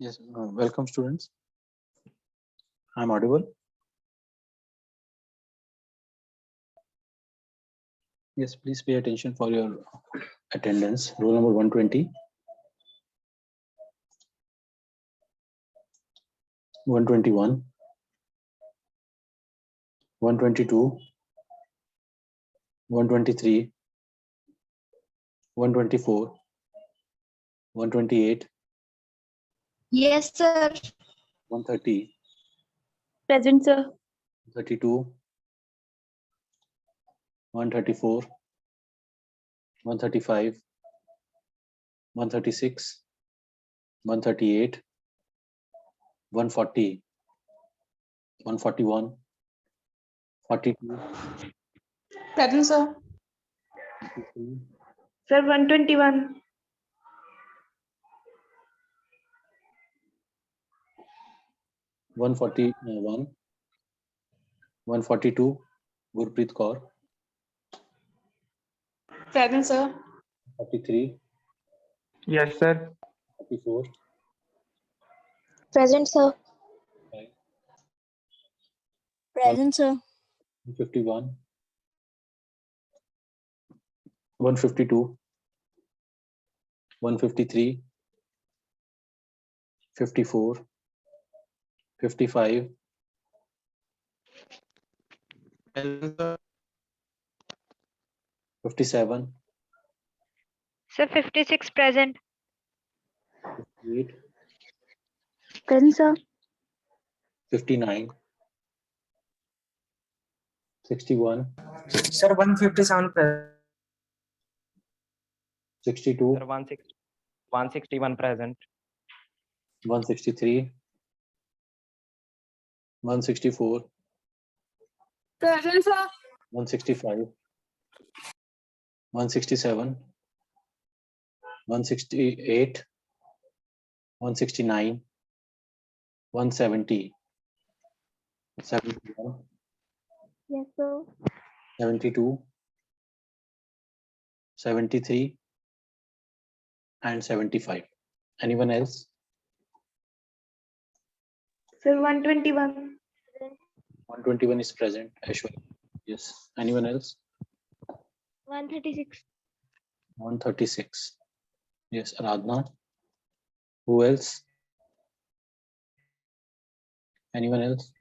Yes, welcome students. I'm audible. Yes, please pay attention for your attendance. Roll number 120, 121, 122, 123, 124, 128, Yes, sir. 130, Present, sir. 32, 134, 135, 136, 138, 140, 141, 42, Present, sir. 43, Sir, 121. 141, 142, Gurpreet Kaur, Present, sir. 43, Yes, sir. 44, Present, sir. 5, Present, sir. 151, 152, 153, 54, 55, Present, sir. 57, Sir, 56 present. 58, Present, sir. 59, 61, Sir, 157 present. 62, Sir, 161 present. 163, 164, Present, sir. 165, 167, 168, 169, 170, 71, Yes, sir. 72, 73, and 75. Anyone else? Sir, 121. 121 is present. Ashwin. Yes. Anyone else? 136. 136. Yes. Aradhana. Who else? Anyone else?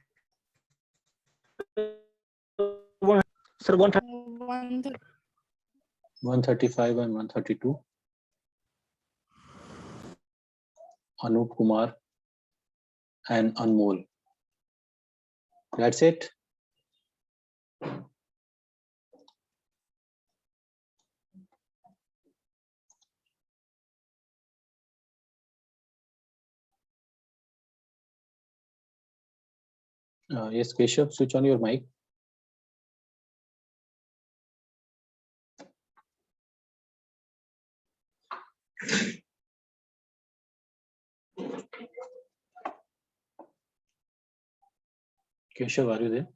Sir, 135 and 132. Anup Kumar and Anmol. That's it. Yes, Keshav, switch on your mic. Keshav, are you there?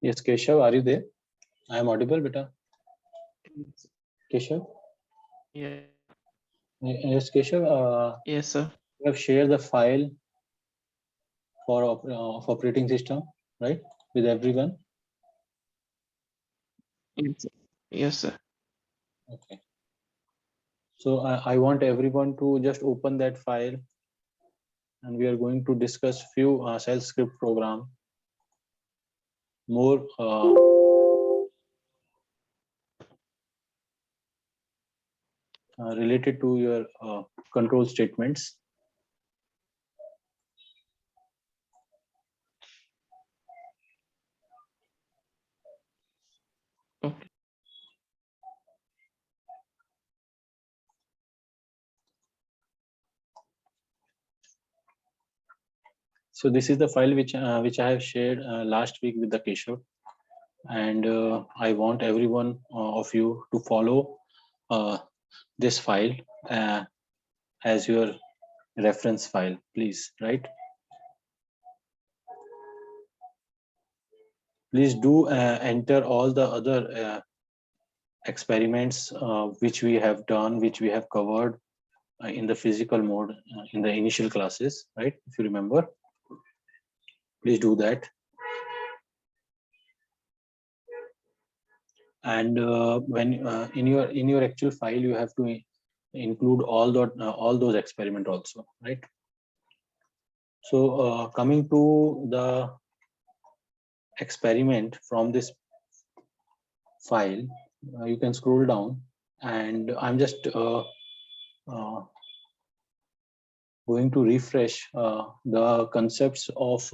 Yes, Keshav, are you there? I am audible, beta. Keshav? Yeah. Yes, Keshav. Yes, sir. You have shared the file for of operating system, right? With everyone. Yes, sir. Okay. So I want everyone to just open that file, and we are going to discuss few shell script program more related to your control statements. Okay. So this is the file which I have shared last week with the Keshav, and I want everyone of you to follow this file as your reference file, please. Right? Please do enter all the other experiments which we have done, which we have covered in the physical mode in the initial classes, right? If you remember, please do that. And when in your actual file, you have to include all those experiment also, right? So coming to the experiment from this file, you can scroll down, and I'm just going to refresh the concepts of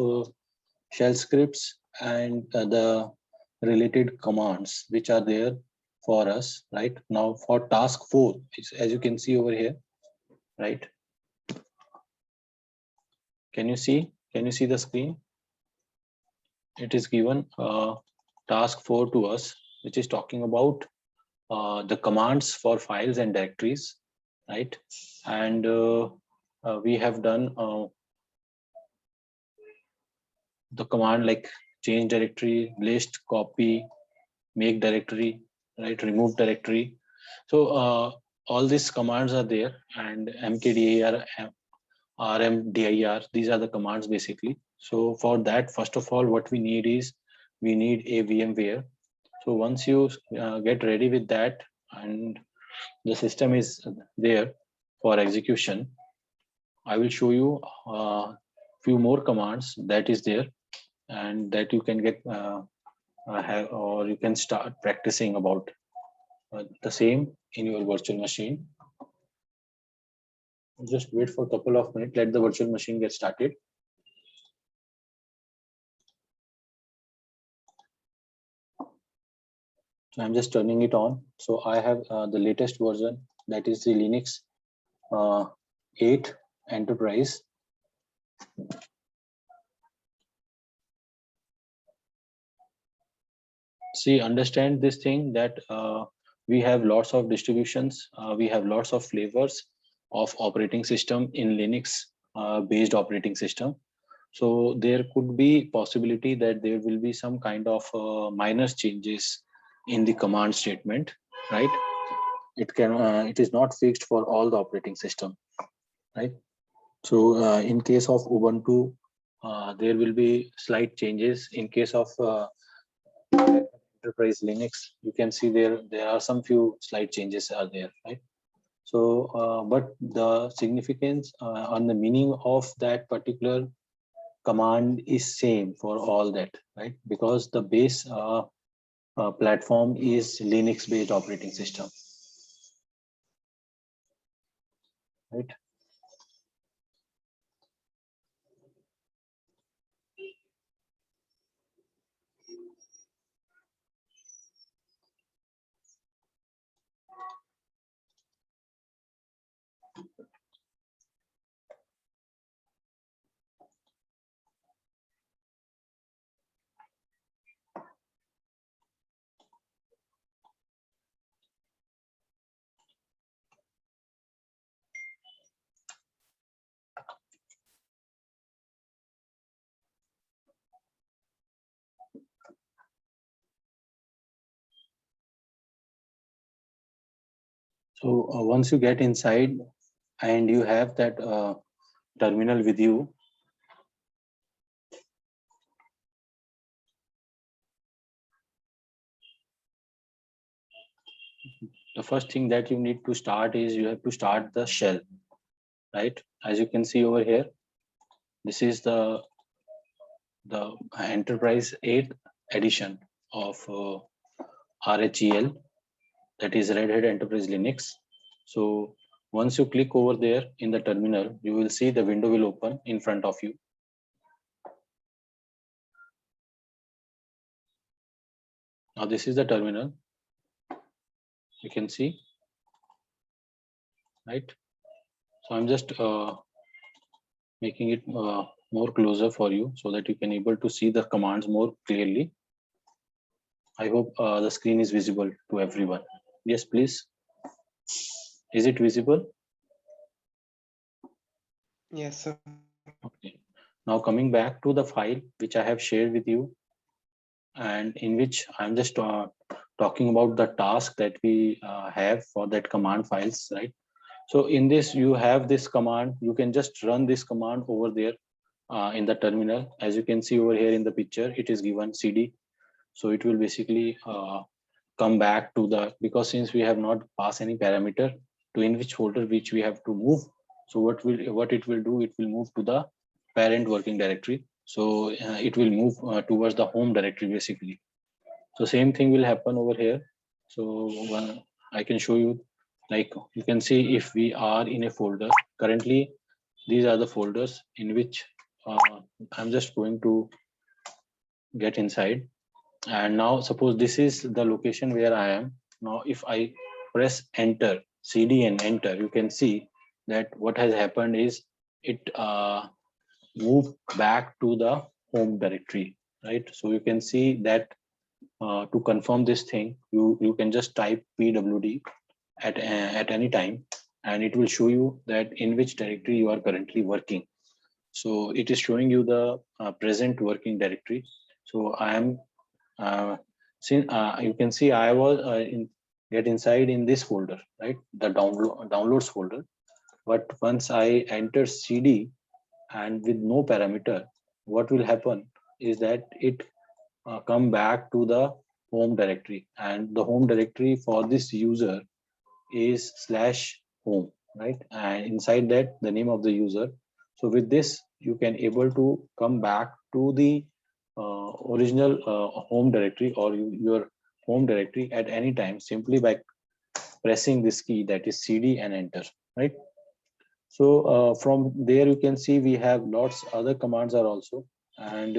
shell scripts and the related commands which are there for us right now for task 4, as you can see over here, right? Can you see the screen? It is given task 4 to us, which is talking about the commands for files and directories, right? And we have done the command like change directory, list, copy, make directory, right, remove directory. So all these commands are there, and mkdir, rmdir, these are the commands basically. So for that, first of all, what we need is we need a VMware. So once you get ready with that and the system is there for execution, I will show you few more commands that is there, and that you can get have, or you can start practicing about the same in your virtual machine. Just wait for a couple of minutes, let the virtual machine get started. So I'm just turning it on. So I have the latest version, that is the Linux 8 Enterprise. See, understand this thing that we have lots of distributions, we have lots of flavors of operating system in Linux based operating system. So there could be possibility that there will be some kind of minor changes in the command statement, right? It is not fixed for all the operating system, right? So in case of Ubuntu, there will be slight changes. In case of Enterprise Linux, you can see there are some few slight changes are there, right? So but the significance on the meaning of that particular command is same for all that, right? Because the base platform is Linux based operating system, right? So once you get inside and you have that terminal with you, the first thing that you need to start is you have to start the shell, right? As you can see over here, this is the Enterprise 8 edition of RHEL, that is Red Hat Enterprise Linux. So once you click over there in the terminal, you will see the window will open in front of you. Now this is the terminal, you can see, right? So I'm just making it more closer for you so that you can able to see the commands more clearly. I hope the screen is visible to everyone. Yes, please. Is it visible? Yes, sir. Okay. Now coming back to the file which I have shared with you, and in which I'm just talking about the task that we have for that command files, right? So in this, you have this command. You can just run this command over there in the terminal. As you can see over here in the picture, it is given cd. So it will basically come back to the, because since we have not passed any parameter to in which folder which we have to move. So what it will do, it will move to the parent working directory. So it will move towards the home directory basically. So same thing will happen over here. So I can show you, like you can see if we are in a folder currently, these are the folders in which I'm just going to get inside. And now suppose this is the location where I am. Now if I press enter, cd and enter, you can see that what has happened is it moved back to the home directory, right? So you can see that to confirm this thing, you can just type pwd at any time, and it will show you that in which directory you are currently working. So it is showing you the present working directory. So I am since you can see I was get inside in this folder, right? The downloads folder. But once I enter cd and with no parameter, what will happen is that it come back to the home directory, and the home directory for this user is /home, right? And inside that, the name of the user. So with this, you can able to come back to the original home directory or your home directory at any time simply by pressing this key, that is cd and enter, right? So from there you can see we have lots other commands are also, and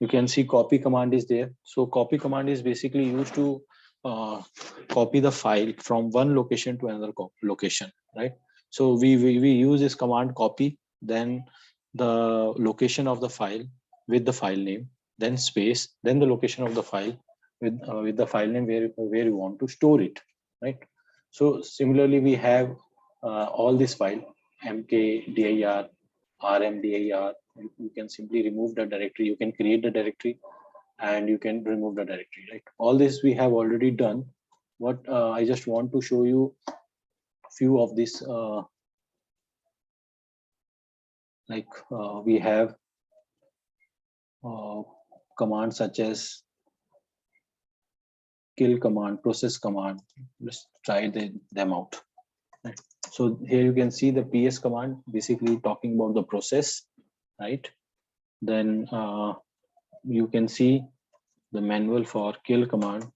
you can see copy command is there. So copy command is basically used to copy the file from one location to another location, right? So we use this command copy, then the location of the file with the file name, then space, then the location of the file with the file name where you want to store it, right? So similarly we have all this file mkdir, rmdir. You can simply remove the directory. You can create the directory and you can remove the directory, right? All this we have already done. What I just want to show you few of this, we have commands such as kill command, process command. Let's try them out. Right. So here you can see the ps command, basically talking about the process, right? Then you can see the manual for kill command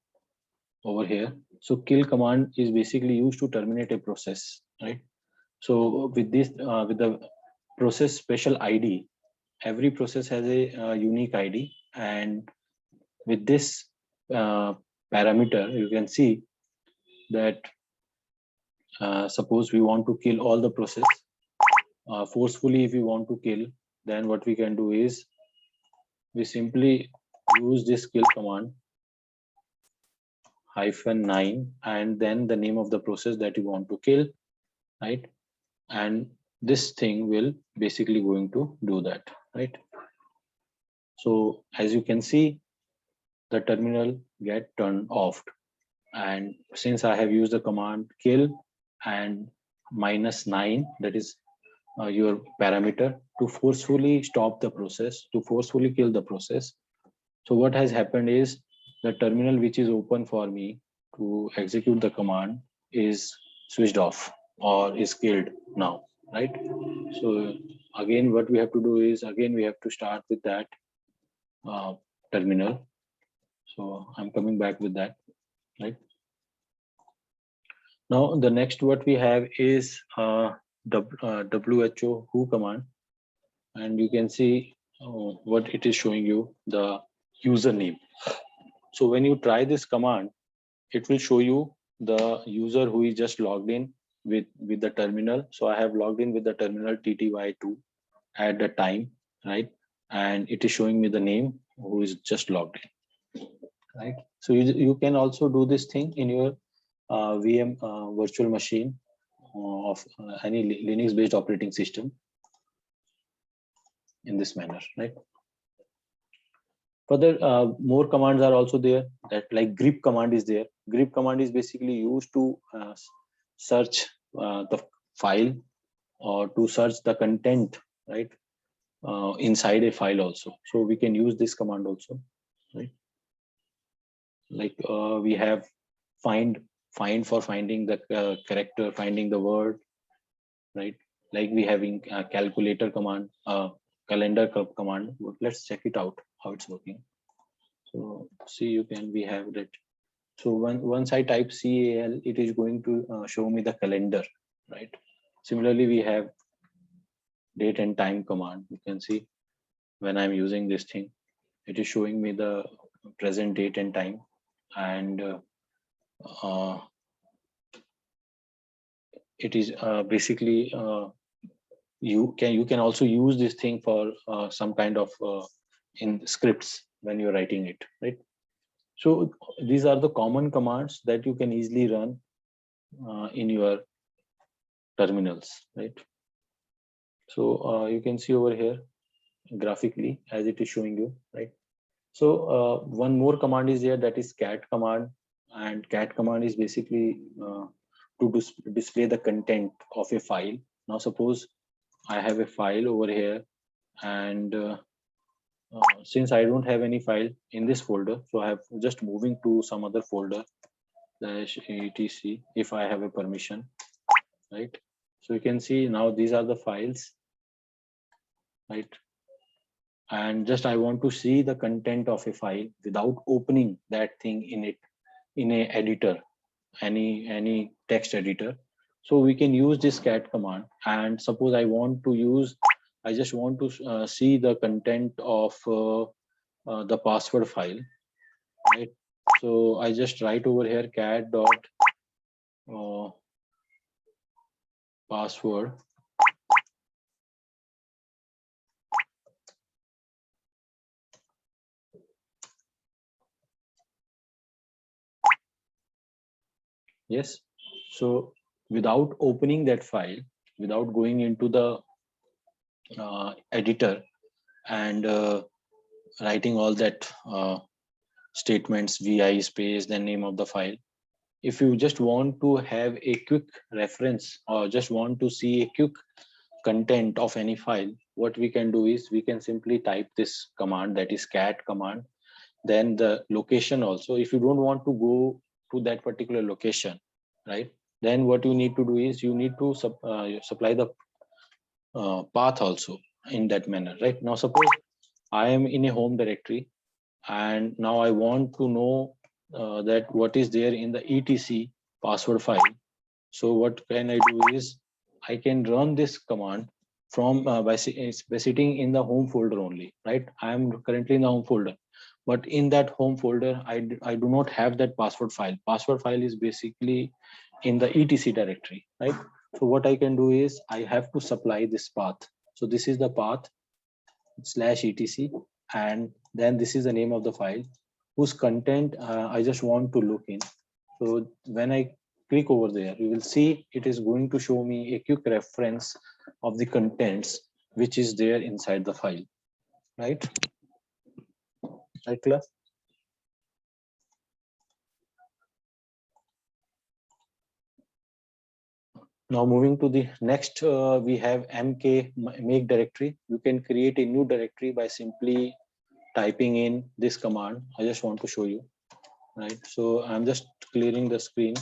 over here. So kill command is basically used to terminate a process, right? So with this, with the process special ID, every process has a unique ID, and with this parameter, you can see that suppose we want to kill all the process forcefully. If we want to kill, then what we can do is we simply use this kill command -9 and then the name of the process that you want to kill, right? And this thing will basically going to do that, right? So as you can see, the terminal get turned off, and since I have used the command kill and -9, that is your parameter, to forcefully stop the process, to forcefully kill the process. So what has happened is the terminal which is open for me to execute the command is switched off or is killed now, right? So again, what we have to do is, again, we have to start with that terminal. So I'm coming back with that, right? Now the next what we have is who command, and you can see what it is showing you, the username. So when you try this command, it will show you the user who is just logged in with the terminal. So I have logged in with the terminal tty2 at the time, right? And it is showing me the name who is just logged in, right? So you can also do this thing in your VM virtual machine of any Linux based operating system in this manner, right? Further, more commands are also there, that like grep command is there. Grep command is basically used to search the file or to search the content, right? Inside a file also. So we can use this command also, right? Like we have find for finding the character, finding the word, right? Like we having a calculator command, calendar command. Let's check it out how it's working. So see, we have that. So once I type CAL, it is going to show me the calendar, right? Similarly, we have date and time command. You can see when I'm using this thing, it is showing me the present date and time, and it is basically you can also use this thing for some kind of in scripts when you're writing it, right? So these are the common commands that you can easily run in your terminals, right? So you can see over here graphically as it is showing you, right? So one more command is there, that is cat command, and cat command is basically to display the content of a file. Now suppose I have a file over here, and since I don't have any file in this folder, so I have just moving to some other folder /etc if I have a permission, right? So you can see now these are the files, right? And just I want to see the content of a file without opening that thing in it in a editor, any text editor. So we can use this cat command, and suppose I just want to see the content of the password file, right? So I just write over here cat dot password, yes. So without opening that file, without going into the editor and writing all that statements, vi space, then name of the file, if you just want to have a quick reference or just want to see a quick content of any file, what we can do is we can simply type this command, that is cat command, then the location also. If you don't want to go to that particular location, right, then what you need to do is you need to supply the path also in that manner, right? Now suppose I am in a home directory, and now I want to know that what is there in the etc password file. So what can I do is I can run this command from by sitting in the home folder only, right? I am currently in the home folder, but in that home folder I do not have that password file. Password file is basically in the etc directory, right? So what I can do is I have to supply this path. So this is the path /etc, and then this is the name of the file whose content I just want to look in. So when I click over there, you will see it is going to show me a quick reference of the contents which is there inside the file, right? Right, class? Now moving to the next, we have mk make directory. You can create a new directory by simply typing in this command. I just want to show you, right? So I'm just clearing the screen,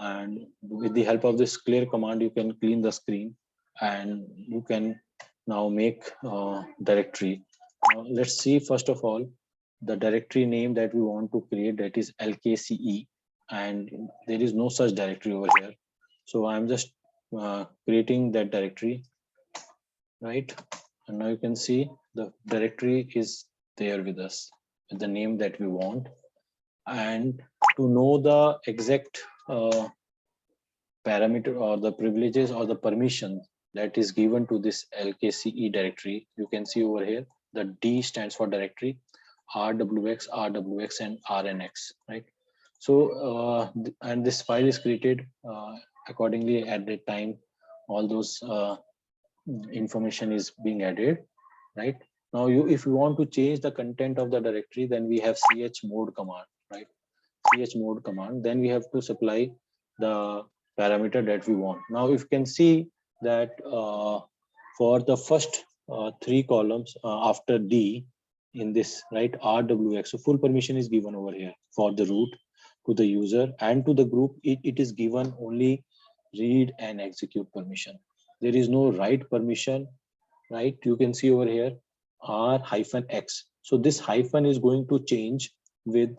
and with the help of this clear command, you can clean the screen and you can now make directory. Now let's see first of all the directory name that we want to create, that is LKCE, and there is no such directory over here. So I'm just creating that directory, right? And now you can see the directory is there with us with the name that we want. And to know the exact parameter or the privileges or the permissions that is given to this LKCE directory. You can see over here, the D stands for directory, RWX, RWX, and RNX, right? So, and this file is created accordingly at the time all those information is being added, right? Now, if you want to change the content of the directory, then we have chmod command, right? Chmod command, then we have to supply the parameter that we want. Now, if you can see that for the first 3 columns after D in this, right, RWX, so full permission is given over here for the root, to the user, and to the group. It is given only read and execute permission. There is no write permission, right? You can see over here R-X. So this hyphen is going to change with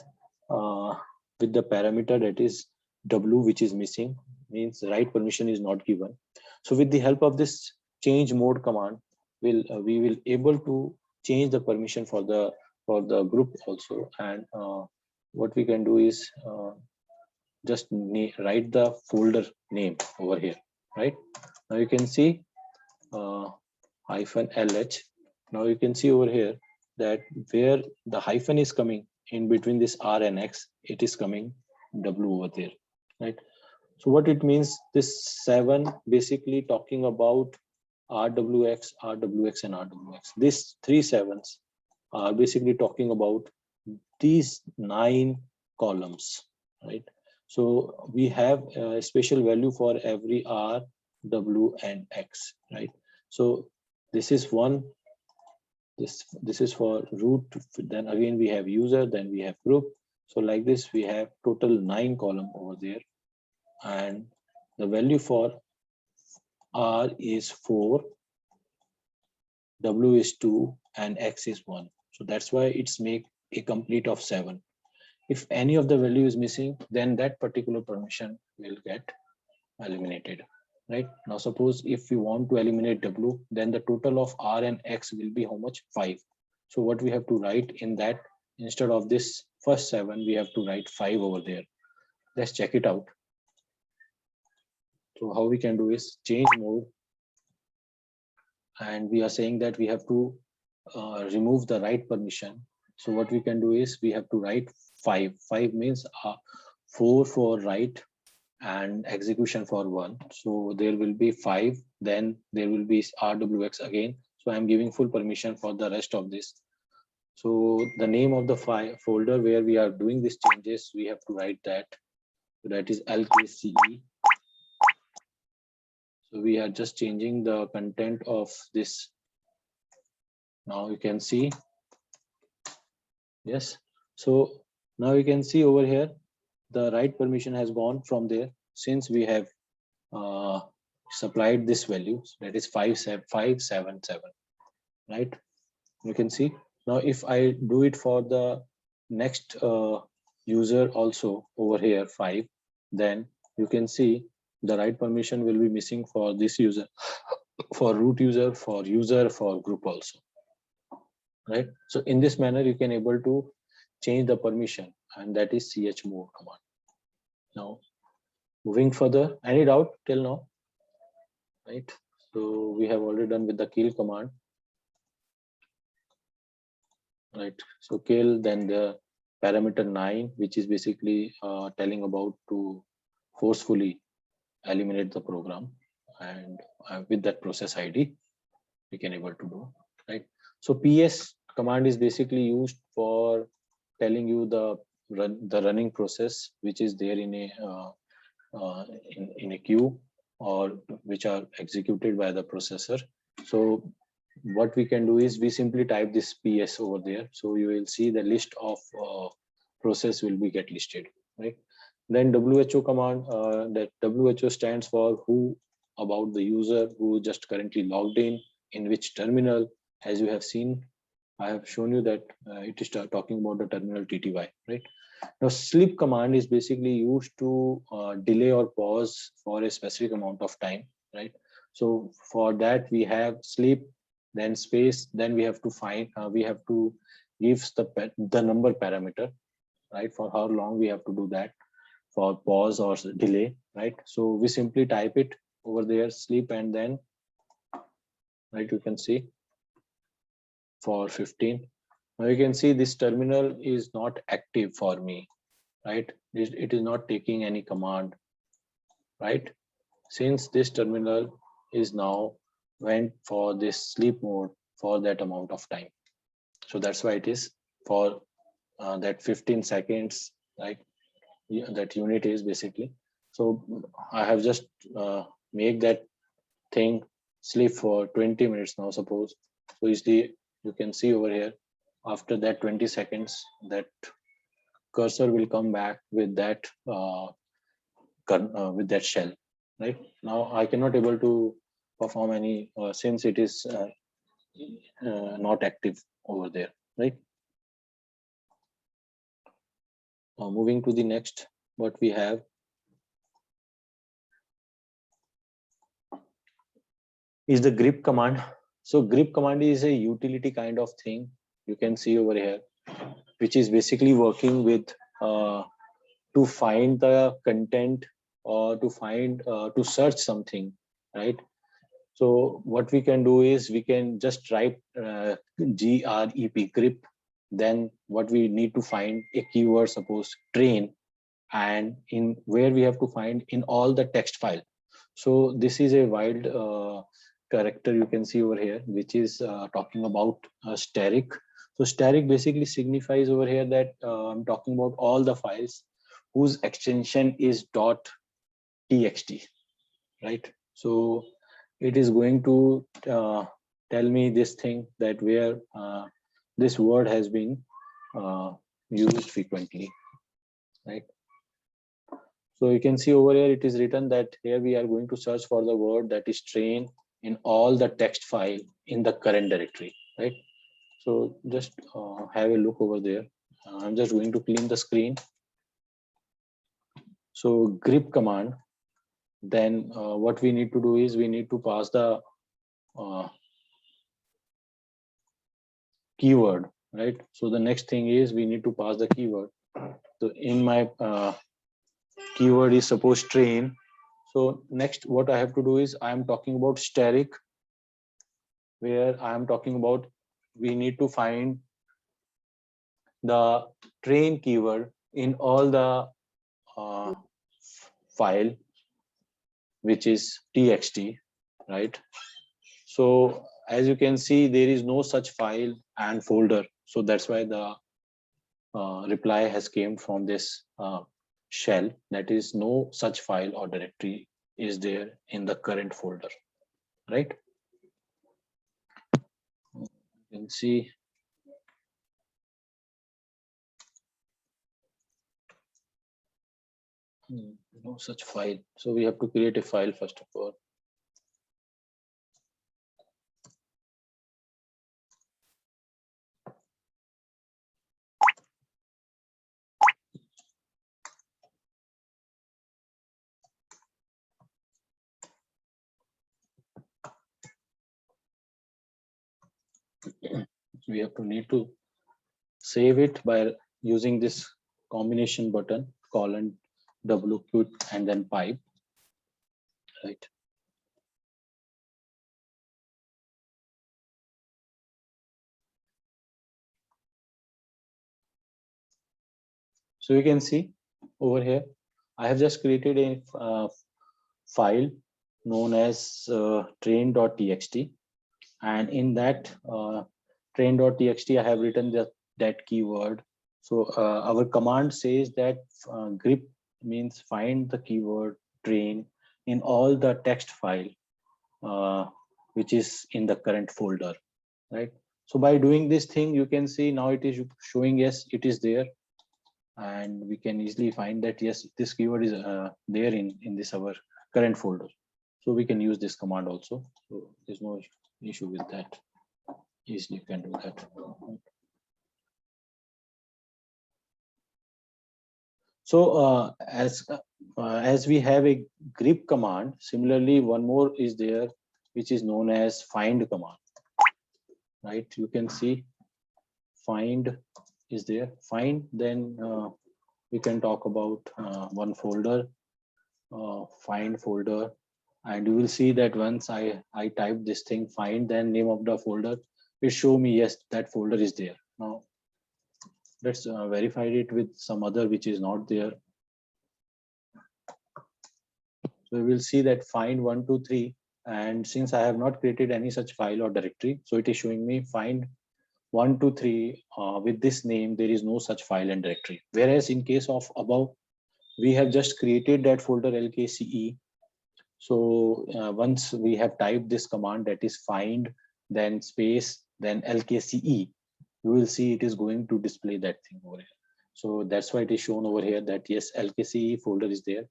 the parameter that is W, which is missing, means write permission is not given. So with the help of this change mode command, we will able to change the permission for the group also. And what we can do is just write the folder name over here, right? Now you can see -LH. Now you can see over here that where the hyphen is coming in between this R and X, it is coming W over there, right? So what it means, this 7 basically talking about RWX, RWX, and RWX. These 3 7s are basically talking about these 9 columns, right? So we have a special value for every R, W, and X, right? So this is one, this is for root, then again we have user, then we have group. So like this, we have total 9 column over there, and the value for R is 4, W is 2, and X is 1. So that's why it's make a complete of 7. If any of the value is missing, then that particular permission will get eliminated, right? Now, suppose if we want to eliminate W, then the total of R and X will be how much? 5. So what we have to write in that, instead of this first 7, we have to write 5 over there. Let's check it out. So how we can do is change mode, and we are saying that we have to remove the write permission. So what we can do is we have to write 5. 5 means 4 for write and execution for 1. So there will be 5, then there will be RWX again. So I'm giving full permission for the rest of this. So the name of the file folder where we are doing these changes, we have to write that. So that is LKCE. So we are just changing the content of this. Now you can see, yes. So now you can see over here, the write permission has gone from there, since we have supplied this value, that is 577, right? You can see. Now if I do it for the next user also over here 5, then you can see the write permission will be missing for this user, for root user, for group also, right? So in this manner you can able to change the permission, and that is chmod command. Now moving further, any doubt till now, right? So we have already done with the kill command, right? So kill, then the parameter 9, which is basically telling about to forcefully eliminate the program, and with that process ID we can able to do, right? So PS command is basically used for telling you the running process which is there in a in a queue, or which are executed by the processor. So what we can do is we simply type this PS over there, so you will see the list of process will be get listed, right? Then WHO command, that WHO stands for who, about the user who just currently logged in which terminal. As you have seen, I have shown you that it is talking about the terminal TTY, right? Now sleep command is basically used to delay or pause for a specific amount of time, right? So for that we have sleep, then space, then we have to find, we have to give the number parameter, right? For how long we have to do that, for pause or delay, right? So we simply type it over there, sleep, and then right? You can see for 15. Now you can see this terminal is not active for me, right? It is not taking any command, right? Since this terminal is now went for this sleep mode for that amount of time. So that's why it is for that 15 seconds, right? That unit is basically. So I have just make that thing sleep for 20 minutes now, suppose. So you can see over here, after that 20 seconds, that cursor will come back with that shell, right? Now I cannot able to perform any since it is not active over there, right? Moving to the next, what we have is the grep command. So grep command is a utility kind of thing you can see over here, which is basically working with to find the content or to find to search something, right? So what we can do is we can just write grep, then what we need to find a keyword, suppose train, and in where we have to find in all the text file. So this is a wild character you can see over here, which is talking about steric. So steric basically signifies over here that I'm talking about all the files whose extension is .txt, right? So it is going to tell me this thing that where this word has been used frequently, right? So you can see over here, it is written that here we are going to search for the word that is train in all the text file in the current directory, right? So just have a look over there. I'm just going to clean the screen. So grep command, then what we need to do is we need to pass the keyword, right? So the next thing is we need to pass the keyword. So in my keyword is suppose train. So next what I have to do is I am talking about steric, where I am talking about we need to find the train keyword in all the file which is txt, right? So as you can see, there is no such file and folder. So that's why the reply has came from this shell, that is no such file or directory is there in the current folder, right? You can see no such file. So we have to create a file first of all. We have to need to save it by using this combination button colon w quit and then pipe, right? So you can see over here, I have just created a file known as train.txt, and in that train.txt I have written that keyword. So our command says that grep means find the keyword train in all the text file which is in the current folder, right? So by doing this thing, you can see now it is showing yes, it is there, and we can easily find that yes, this keyword is there in this our current folder. So we can use this command also. So there's no issue with that. Easily you can do that. So as we have a grep command, similarly one more is there, which is known as find command, right? You can see find is there. Find, then we can talk about one folder, find folder, And you will see that once I type this thing, find then name of the folder, it show me yes, that folder is there. Now let's verify it with some other which is not there. So we will see that find 123, and since I have not created any such file or directory, so it is showing me find 123 with this name. There is no such file and directory. Whereas in case of above, we have just created that folder LKCE. So once we have typed this command, that is find then space then LKCE, you will see it is going to display that thing over here. So that's why it is shown over here that yes, LKCE folder is there,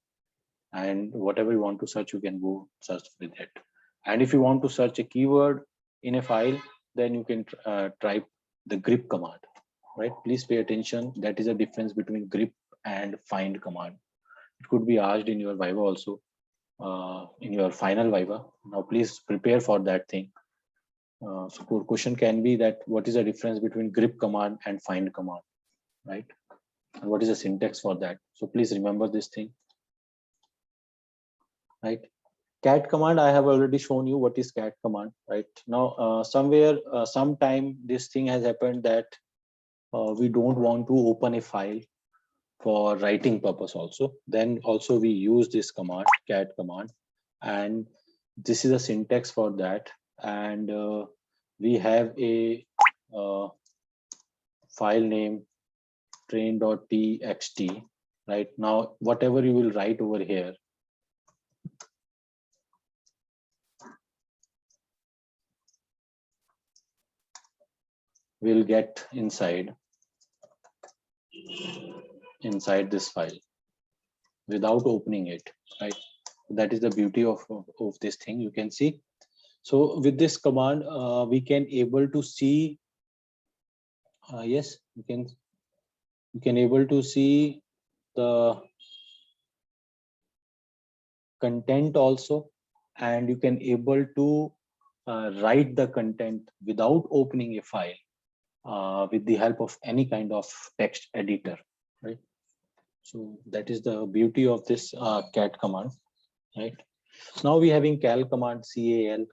and whatever you want to search, you can go search with it. And if you want to search a keyword in a file, then you can type the grep command, right? Please pay attention. That is a difference between grep and find command. It could be asked in your Viva also, in your final Viva. Now please prepare for that thing. So question can be that what is the difference between grep command and find command, right? And what is the syntax for that? So please remember this thing, right? Cat command, I have already shown you what is cat command, right? Now somewhere sometime this thing has happened that we don't want to open a file for writing purpose also. Then also we use this command, cat command, and this is a syntax for that. And we have a file name train.txt, right? Now whatever you will write over here, will get inside this file without opening it, right? That is the beauty of this thing, you can see. So with this command, we can able to see, yes, you can able to see the content also, and you can able to write the content without opening a file with the help of any kind of text editor, right? So that is the beauty of this cat command, right? Now we having cal command, CAL,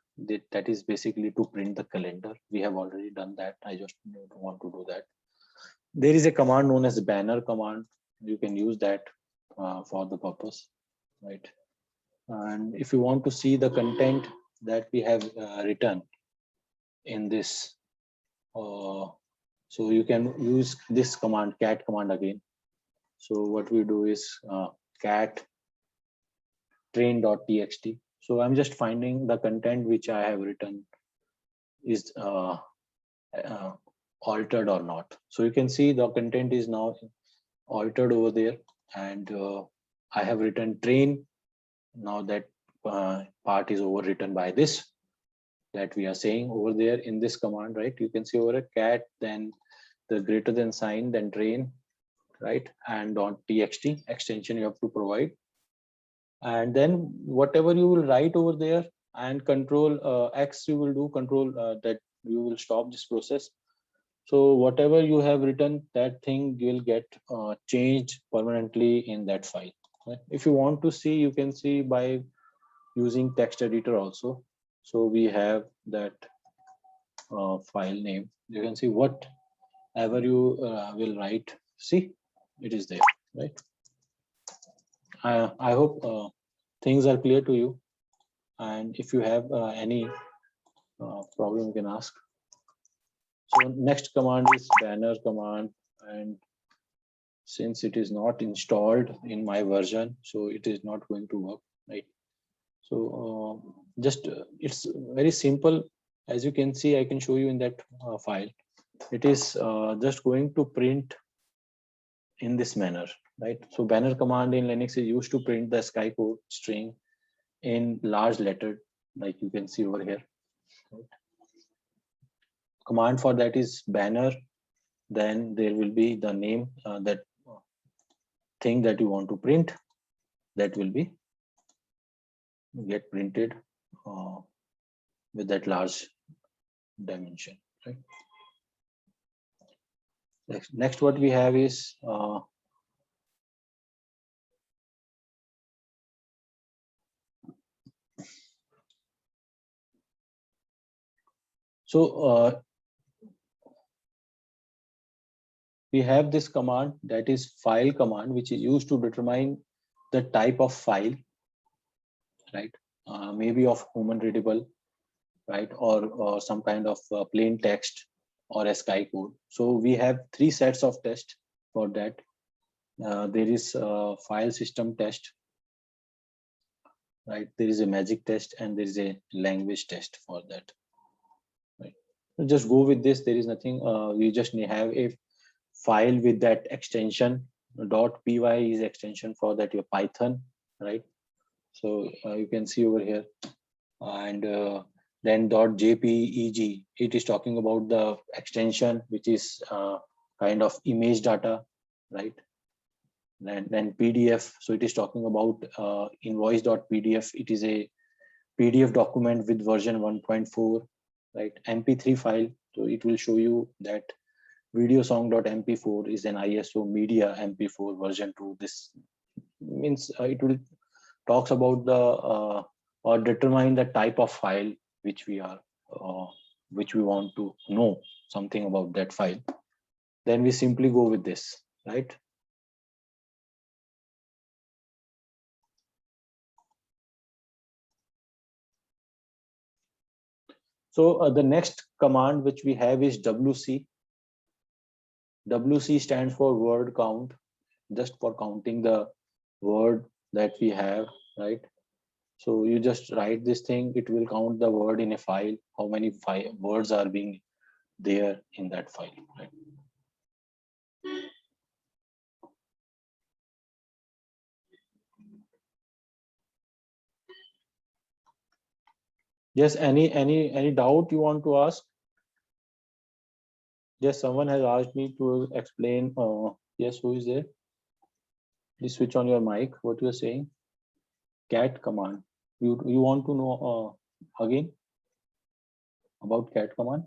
that is basically to print the calendar. We have already done that. I just don't want to do that. There is a command known as banner command. You can use that for the purpose, right? And if you want to see the content that we have written in this, so you can use this command, cat command again. So what we do is cat train.txt. So I'm just finding the content which I have written is altered or not. So you can see the content is now altered over there, and I have written train. Now that part is overwritten by this that we are saying over there in this command, right? You can see over a cat, then the greater than sign, then train, right? And .txt extension you have to provide. And then whatever you will write over there, and control X you will do, control that you will stop this process. So whatever you have written, that thing will get changed permanently in that file. Right? If you want to see, you can see by using text editor also. So we have that file name. You can see whatever you will write. See, it is there, right? I hope things are clear to you. And if you have any problem, you can ask. So next command is banner command, and since it is not installed in my version, so it is not going to work, right? So just it's very simple. As you can see, I can show you in that file. It is just going to print in this manner, right? So banner command in Linux is used to print the sky code string in large letter, like you can see over here. Right? Command for that is banner. Then there will be the name, that thing that you want to print, that will be get printed with that large dimension, right? Next what we have is So we have this command, that is file command, which is used to determine the type of file, right? Maybe of human readable, right? Or some kind of plain text or ASCII code. So we have 3 sets of tests for that. There is a file system test, right? There is a magic test, and there is a language test for that, right? So just go with this. There is nothing. You just have a file with that extension. .py is extension for that your Python, right? So you can see over here, and then .jpeg, it is talking about the extension, which is kind of image data, right? And then PDF, so it is talking about invoice.pdf. It is a PDF document with version 1.4, right? MP3 file, so it will show you that videosong.mp4 is an ISO media MP4 version 2. This means it will talks about the or determine the type of file which we are which we want to know something about that file. Then we simply go with this, right? So the next command which we have is WC. WC stands for word count, just for counting the word that we have, right? So you just write this thing, it will count the word in a file, how many words are being there in that file, right? Yes, any doubt you want to ask? Yes, someone has asked me to explain. Yes, who is there? Please switch on your mic. What you are saying? Cat command. You want to know again about cat command?